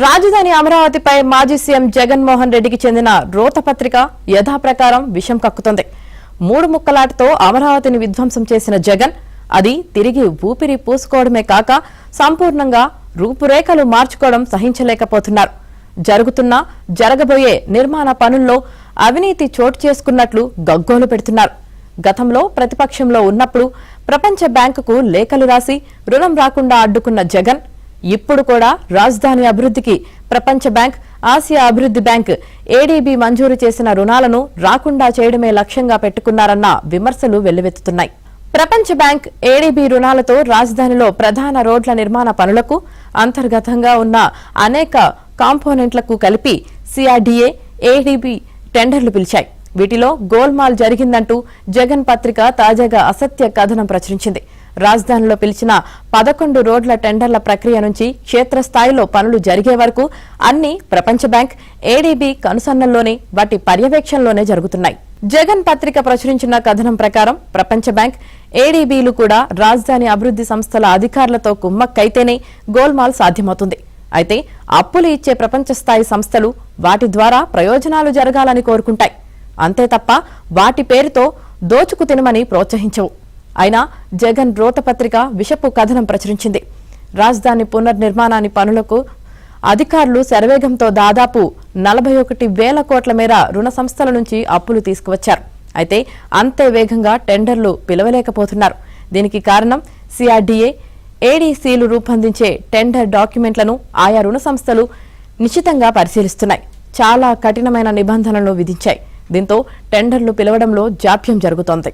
రాజధాని అమరావతిపై మాజీ సీఎం జగన్మోహన్ రెడ్డికి చెందిన రోతపత్రిక యథాప్రకారం విషం కక్కుతోంది. 3 ముక్కలాటతో అమరావతిని విధ్వంసం చేసిన జగన్ అది తిరిగి ఊపిరి పూసుకోవడమే కాక సంపూర్ణంగా రూపురేఖలు మార్చుకోవడం సహించలేకపోతున్నారు. జరగబోయే నిర్మాణ పనుల్లో అవినీతి చోటు చేసుకున్నట్లు గగ్గోలు పెడుతున్నారు. గతంలో ప్రతిపక్షంలో ఉన్నప్పుడు ప్రపంచ బ్యాంకుకు లేఖలు రాసి రుణం రాకుండా అడ్డుకున్న జగన్ ఇప్పుడు కూడా రాజధాని అభివృద్ధికి ప్రపంచ బ్యాంక్, ఆసియా అభివృద్ధి బ్యాంక్, ఏడీబీ మంజూరు చేసిన రుణాలను రాకుండా చేయడమే లక్ష్యంగా పెట్టుకున్నారన్న విమర్శలు వెల్లువెత్తుతున్నాయి. ప్రపంచ బ్యాంక్, ఏడీబీ రుణాలతో రాజధానిలో ప్రధాన రోడ్ల నిర్మాణ పనులకు అంతర్గతంగా ఉన్న అనేక కాంపోనెంట్లకు కలిపి సిఆర్డీఏ, ఏడీబీ టెండర్లు పిలిచాయి. వీటిలో గోల్మాల్ జరిగిందంటూ జగన్ పత్రిక తాజాగా అసత్య కథనం ప్రచురించింది. రాజధానిలో పిలిచిన 11 రోడ్ల టెండర్ల ప్రక్రియ నుంచి క్షేత్రస్థాయిలో పనులు జరిగే వరకు అన్ని ప్రపంచ బ్యాంక్, ఏడీబీ కనుసన్నల్లోనే, వాటి పర్యవేక్షణలోనే జరుగుతున్నాయి. జగన్ పత్రిక ప్రచురించిన కథనం ప్రకారం ప్రపంచ బ్యాంక్, ఏడీబీలు కూడా రాజధాని అభివృద్ధి సంస్థల అధికారులతో కుమ్మక్కైతేనే గోల్మాల్ సాధ్యమవుతుంది. అయితే అప్పులు ఇచ్చే ప్రపంచ స్థాయి సంస్థలు వాటి ద్వారా ప్రయోజనాలు జరగాలని కోరుకుంటాయి. అంతే తప్ప వాటి పేరుతో దోచుకు తినమని ప్రోత్సహించవు. అయినా జగన్ రోతపత్రిక విషపు కథనం ప్రచురించింది. రాజధాని పునర్నిర్మాణాన్ని పనులకు అధికారులు శరవేగంతో దాదాపు 41,000 కోట్ల మేర రుణ సంస్థల నుంచి అప్పులు తీసుకువచ్చారు. అయితే అంతే వేగంగా టెండర్లు పిలవలేకపోతున్నారు. దీనికి కారణం సిఆర్డీఏ, ఏడీసీలు రూపొందించే టెండర్ డాక్యుమెంట్లను ఆయా రుణ సంస్థలు నిశితంగా పరిశీలిస్తున్నాయి. చాలా కఠినమైన నిబంధనలను విధించాయి. దీంతో టెండర్లు పిలవడంలో జాప్యం జరుగుతోంది.